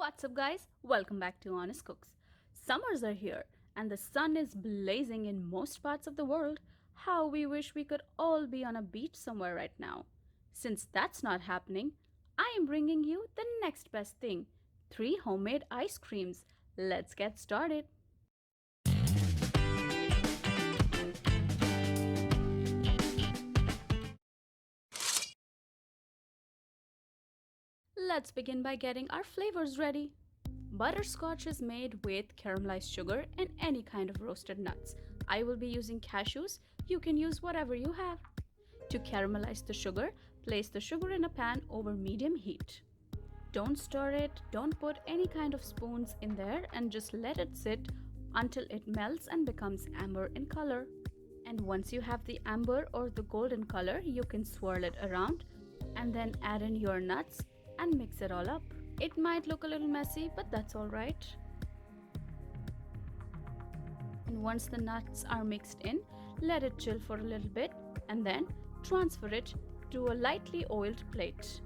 What's up, guys? Welcome back to Honest Cooks. Summers are here and the sun is blazing in most parts of the world. How we wish we could all be on a beach somewhere right now. Since that's not happening, I am bringing you the next best thing 3 homemade ice creams. Let's get started. Let's begin by getting our flavors ready. Butterscotch is made with caramelized sugar and any kind of roasted nuts. I will be using cashews. You can use whatever you have. To caramelize the sugar, place the sugar in a pan over medium heat. Don't stir it, don't put any kind of spoons in there, and just let it sit until it melts and becomes amber in color. And once you have the amber or the golden color, you can swirl it around and then add in your nuts and mix it all up. It might look a little messy, but that's alright. And once the nuts are mixed in, let it chill for a little bit and then transfer it to a lightly oiled plate.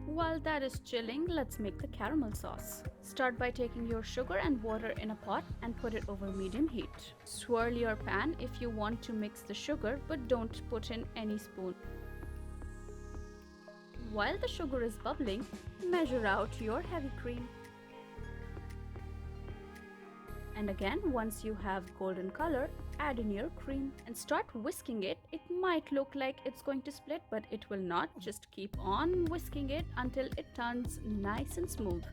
While that is chilling, let's make the caramel sauce. Start by taking your sugar and water in a pot and put it over medium heat. Swirl your pan if you want to mix the sugar, but don't put in any spoon. While the sugar is bubbling, measure out your heavy cream. And again, once you have golden color, add in your cream and start whisking it. It might look like it's going to split, but it will not. Just keep on whisking it until it turns nice and smooth.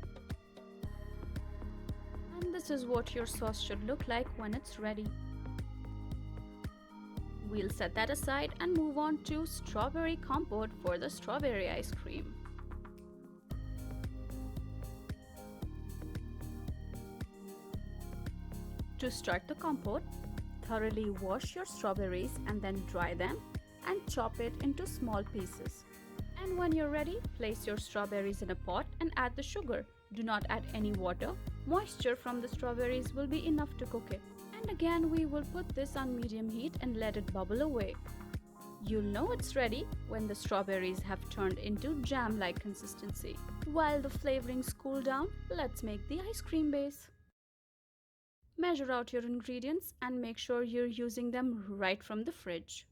And this is what your sauce should look like when it's ready. We'll set that aside and move on to strawberry compote for the strawberry ice cream. To start the compote, thoroughly wash your strawberries and then dry them and chop it into small pieces. And when you're ready, place your strawberries in a pot and add the sugar. Do not add any water. Moisture from the strawberries will be enough to cook it. And again, we will put this on medium heat and let it bubble away. You'll know it's ready when the strawberries have turned into jam-like consistency. While the flavorings cool down, let's make the ice cream base. Measure out your ingredients and make sure you're using them right from the fridge.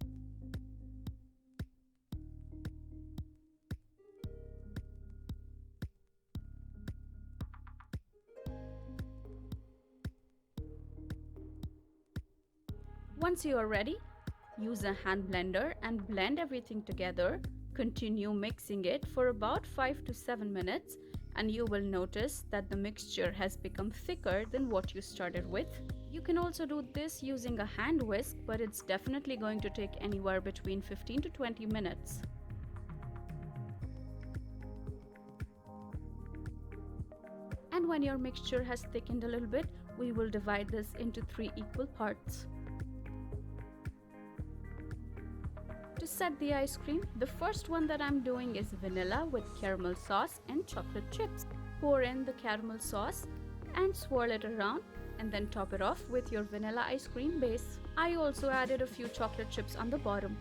Once you are ready, use a hand blender and blend everything together. Continue mixing it for about 5 to 7 minutes and you will notice that the mixture has become thicker than what you started with. You can also do this using a hand whisk, but it's definitely going to take anywhere between 15 to 20 minutes. And when your mixture has thickened a little bit, we will divide this into 3 equal parts. To set the ice cream, the first one that I'm doing is vanilla with caramel sauce and chocolate chips. Pour in the caramel sauce and swirl it around and then top it off with your vanilla ice cream base. I also added a few chocolate chips on the bottom.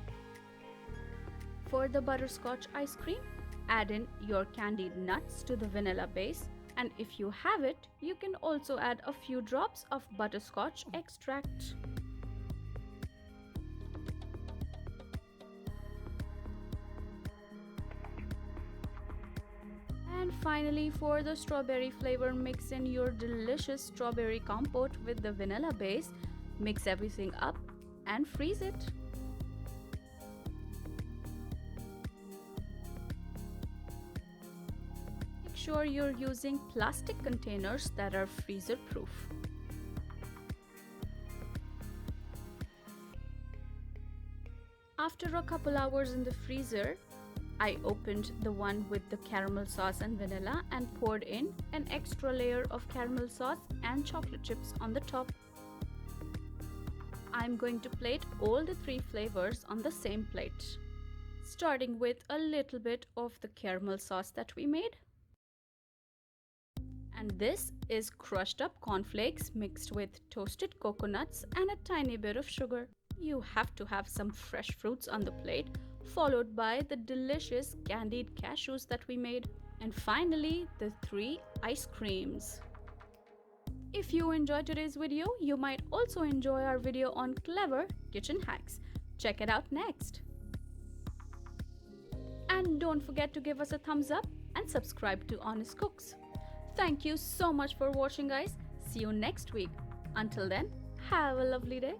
For the butterscotch ice cream, add in your candied nuts to the vanilla base, and if you have it, you can also add a few drops of butterscotch extract. And finally, for the strawberry flavor, mix in your delicious strawberry compote with the vanilla base. Mix everything up and freeze it. Make sure you're using plastic containers that are freezer proof. After a couple hours in the freezer, I opened the one with the caramel sauce and vanilla and poured in an extra layer of caramel sauce and chocolate chips on the top. I'm going to plate all the 3 flavors on the same plate, starting with a little bit of the caramel sauce that we made. And this is crushed up cornflakes mixed with toasted coconuts and a tiny bit of sugar. You have to have some fresh fruits on the plate, followed by the delicious candied cashews that we made. And finally, the 3 ice creams. If you enjoyed today's video, you might also enjoy our video on clever kitchen hacks. Check it out next. And don't forget to give us a thumbs up and subscribe to Honest Cooks. Thank you so much for watching, guys. See you next week. Until then, have a lovely day.